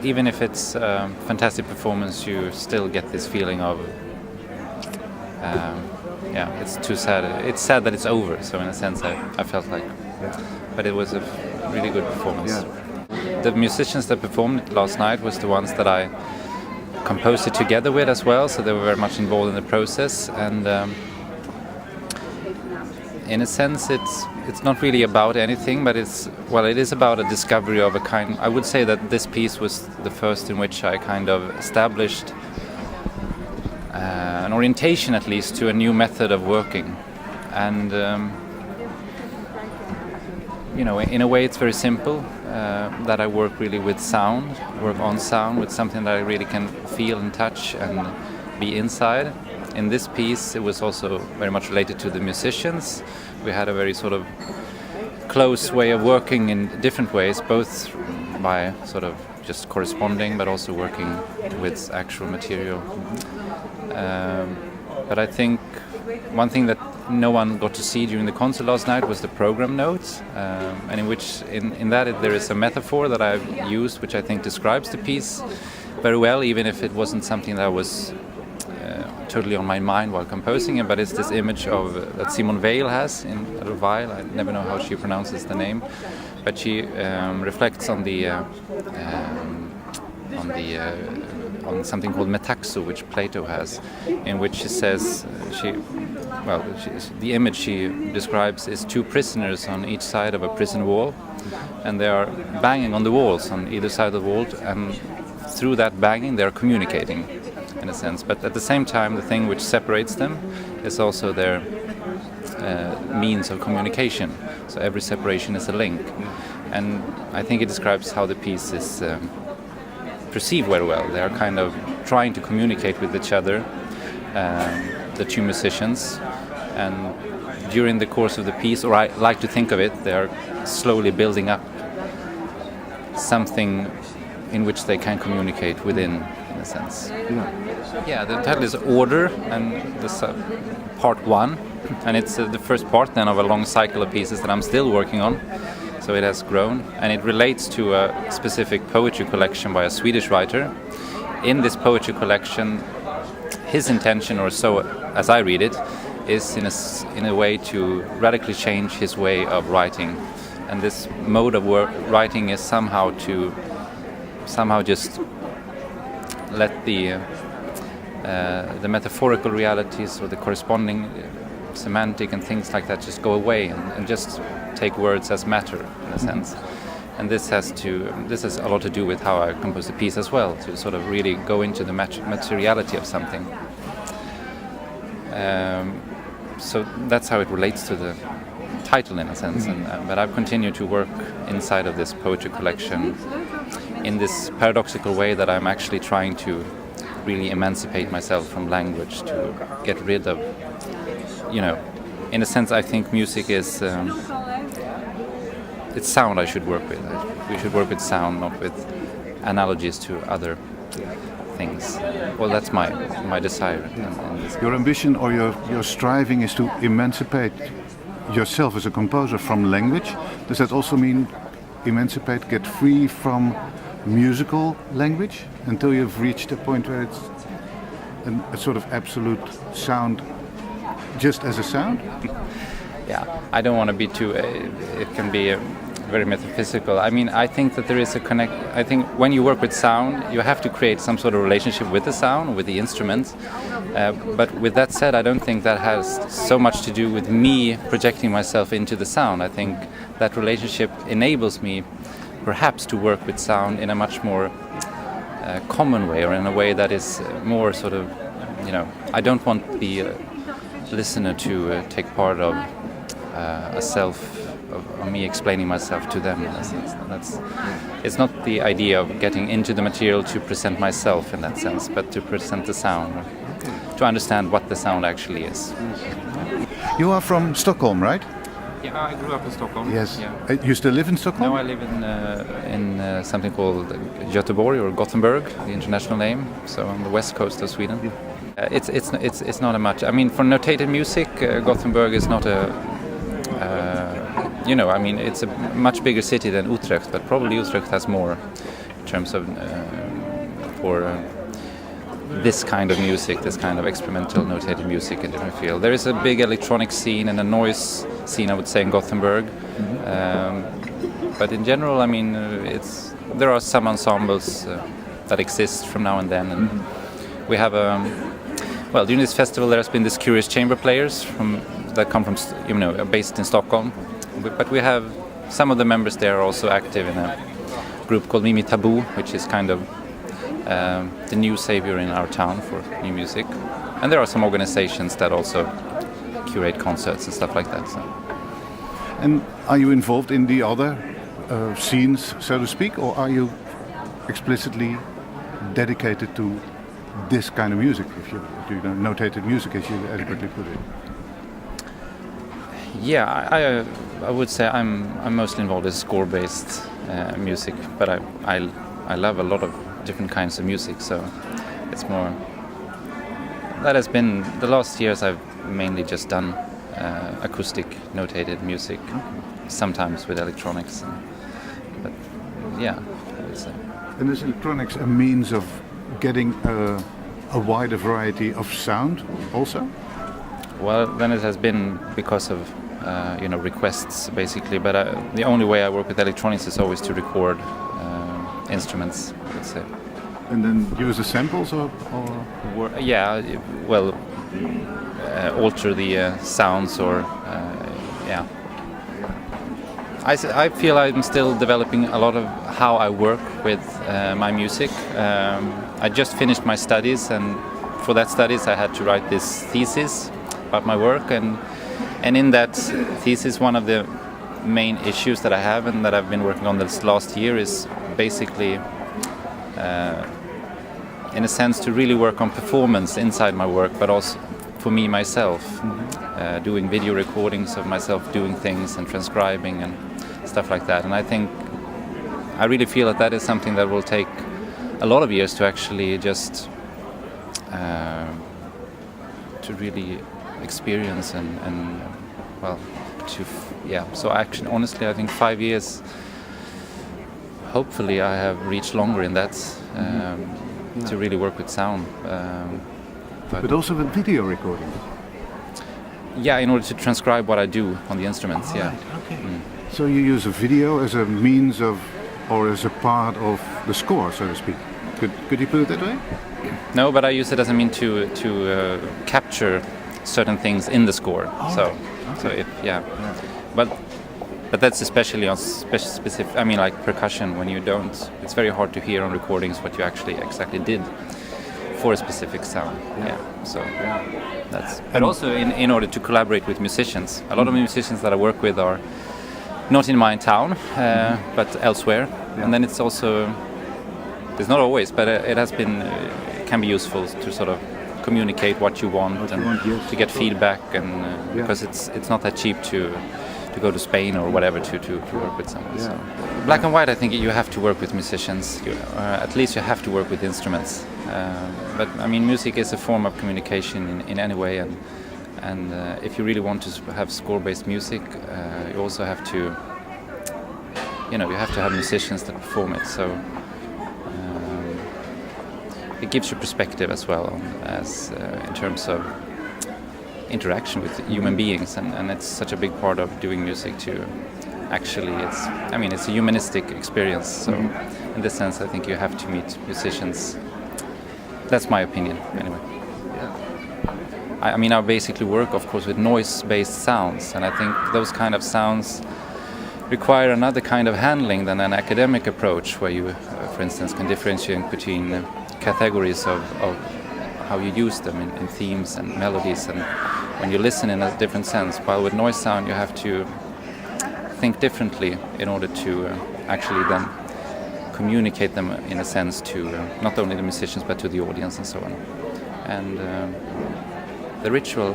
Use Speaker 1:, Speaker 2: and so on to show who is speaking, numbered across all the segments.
Speaker 1: even if it's a fantastic performance, you still get this feeling of, it's too sad. It's sad that it's over. So in a sense, I felt like, but it was a really good performance. Yeah. The musicians that performed last night was the ones that I composed it together with as well. So they were very much involved in the process, and in a sense, it's not really about anything, but it is about a discovery of a kind. I would say that this piece was the first in which I kind of established an orientation, at least, to a new method of working. And in a way, it's very simple. That I work really with sound, work on sound, with something that I really can feel and touch and be inside. In this piece, it was also very much related to the musicians. We had a very sort of close way of working in different ways, both by sort of just corresponding, but also working with actual material. But I think one thing that no one got to see during the concert last night was the program notes, and in that there is a metaphor that I've used, which I think describes the piece very well, even if it wasn't something that was totally on my mind while composing it. But it's this image of that Simone Weil has in Weil. I never know how she pronounces the name, but she reflects on something called metaxu, which Plato has, in which she says the image she describes is two prisoners on each side of a prison wall, and they are banging on the walls on either side of the wall, and through that banging they are communicating, in a sense. But at the same time, the thing which separates them is also their means of communication. So every separation is a link, and I think it describes how the piece is perceived very well. They are kind of trying to communicate with each other, the two musicians, and during the course of the piece, or I like to think of it, they are slowly building up something in which they can communicate within, in a sense. Yeah, the title is Order, and this part 1, and it's the first part then of a long cycle of pieces that I'm still working on. So it has grown, and it relates to a specific poetry collection by a Swedish writer. In this poetry collection, his intention, or so as I read it, is in a way to radically change his way of writing. And this mode of writing is somehow just let the metaphorical realities or the corresponding semantic and things like that just go away and just take words as matter, in a sense. And this has a lot to do with how I compose the piece as well, to sort of really go into the materiality of something. So that's how it relates to the title, in a sense. But I've continued to work inside of this poetry collection in this paradoxical way that I'm actually trying to really emancipate myself from language, to get rid of, in a sense, I think music is it's sound I should work with. We should work with sound, not with analogies to other things. Well, that's my desire.
Speaker 2: Your ambition or your striving is to emancipate yourself as a composer from language. Does that also mean emancipate, get free from musical language until you've reached a point where it's a sort of absolute sound just as a sound?
Speaker 1: Yeah, I don't want to be too... it can be very metaphysical. I mean, I think that there is a connect... I think when you work with sound, you have to create some sort of relationship with the sound, with the instruments. But with that said, I don't think that has so much to do with me projecting myself into the sound. I think that relationship enables me perhaps to work with sound in a much more common way, or in a way that is more sort of, I don't want the listener to take part of a self of me explaining myself to them. It's not the idea of getting into the material to present myself in that sense, but to present the sound, to understand what the sound actually is.
Speaker 2: You are from Stockholm, right?
Speaker 1: Yeah, I grew up in Stockholm.
Speaker 2: Yes.
Speaker 1: Yeah.
Speaker 2: You still live in Stockholm?
Speaker 1: No, I live in something called Göteborg, or Gothenburg, the international name. So on the west coast of Sweden. Yeah. It's not a much. I mean, for notated music, Gothenburg is not a. It's a much bigger city than Utrecht, but probably Utrecht has more terms of for this kind of music, this kind of experimental notated music in different field. There is a big electronic scene and a noise scene, I would say, in Gothenburg. But in general, I mean, there are some ensembles that exist from now and then, and we have during this festival there has been this Curious Chamber Players that come from based in Stockholm, but we have some of the members there are also active in a group called Mimi Taboo, which is kind of the new savior in our town for new music, and there are some organizations that also curate concerts and stuff like that. So.
Speaker 2: And are you involved in the other scenes, so to speak, or are you explicitly dedicated to this kind of music, if you notated music, as you adequately put it?
Speaker 1: Yeah, I would say I'm mostly involved in score-based music, but I love a lot of different kinds of music, so it's more that has been the last years. I've mainly just done acoustic notated music, sometimes with electronics, but yeah, I would say.
Speaker 2: And is electronics a means of getting a wider variety of sound also?
Speaker 1: Well, then it has been because of requests basically, but the only way I work with electronics is always to record instruments, I would say.
Speaker 2: And then use the samples or?
Speaker 1: Yeah, well, alter the sounds or yeah. I feel I'm still developing a lot of how I work with my music. I just finished my studies, and for that studies I had to write this thesis about my work, and in that thesis one of the main issues that I have and that I've been working on this last year is basically in a sense to really work on performance inside my work, but also for me myself, doing video recordings of myself doing things and transcribing and stuff like that. And I really feel that is something that will take a lot of years to actually just to really experience and so actually honestly I think 5 years, hopefully I have reached longer in that to really work with sound,
Speaker 2: but also with video recording.
Speaker 1: Yeah, in order to transcribe what I do on the instruments.
Speaker 2: Right, okay. So you use a video as a means of, or as a part of the score, so to speak. Could you put it that way?
Speaker 1: No, but I use it as a mean to capture certain things in the score. But that's especially on specific. I mean, like percussion. When you don't, it's very hard to hear on recordings what you actually exactly did for a specific sound. Yeah. So that's. But also in order to collaborate with musicians. A lot of musicians that I work with are not in my town, but elsewhere. Yeah. And then it's also. It's not always, but it has been. It can be useful to sort of communicate what you want to get feedback, and because it's not that cheap to go to Spain or whatever to work with someone. Yeah. So. Black and white, I think you have to work with musicians. At least you have to work with instruments. But I mean, music is a form of communication in any way, and if you really want to have score-based music, you also have to, you have to have musicians that perform it. So. It gives you perspective as well as in terms of interaction with human beings, and it's such a big part of doing music to actually it's a humanistic experience, so in this sense I think you have to meet musicians. That's my opinion anyway. I basically work of course with noise-based sounds, and I think those kind of sounds require another kind of handling than an academic approach where you for instance can differentiate between categories of how you use them in themes and melodies, and when you listen in a different sense. While with noise sound you have to think differently in order to actually then communicate them in a sense to not only the musicians but to the audience and so on. And the ritual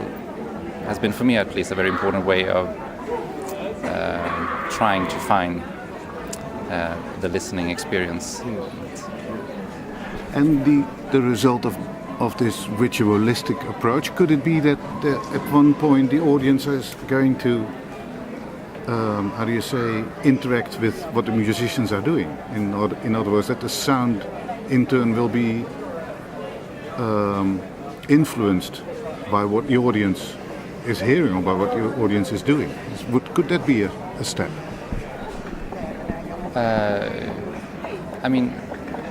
Speaker 1: has been for me at least a very important way of trying to find the listening experience.
Speaker 2: And the result of this ritualistic approach, could it be that at one point the audience is going to how do you say, interact with what the musicians are doing. In other words, that the sound in turn will be influenced by what the audience is hearing or by what the audience is doing. Could that be a step?
Speaker 1: I mean,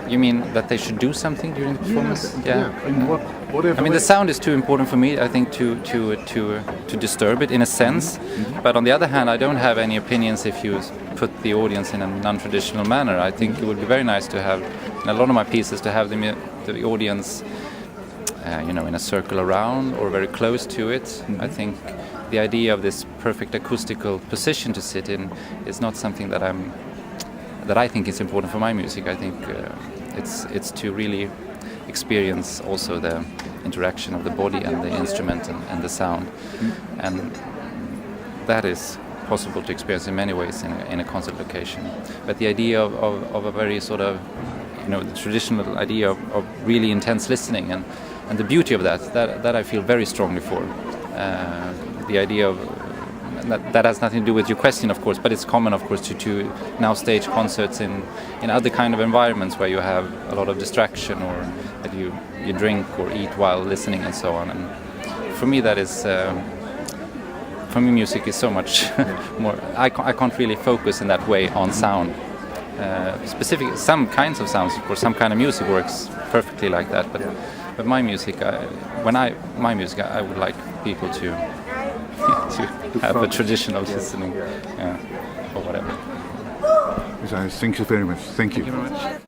Speaker 1: you mean that they should do something during the performance?
Speaker 2: Yeah. Whatever.
Speaker 1: I mean, the sound is too important for me, I think, to disturb it in a sense. Mm-hmm. But on the other hand, I don't have any opinions if you put the audience in a non-traditional manner. I think it would be very nice to have, in a lot of my pieces, to have the audience, in a circle around or very close to it. Mm-hmm. I think the idea of this perfect acoustical position to sit in is not something that I think is important for my music. I think it's to really experience also the interaction of the body and the instrument and the sound. Mm-hmm. And that is possible to experience in many ways in a concert location. But the idea of a very sort of, the traditional idea of really intense listening and the beauty of that I feel very strongly for. The idea of that has nothing to do with your question, of course, but it's common, of course, to now stage concerts in other kind of environments where you have a lot of distraction or that you drink or eat while listening and so on. And for me, that is, for me, music is so much more. I can't really focus in that way on sound. Some kinds of sounds, of course, some kind of music works perfectly like that. But my music, I would like people to have a traditional listening, or whatever.
Speaker 2: Thank you very much. Thank you.
Speaker 1: Thank you very much.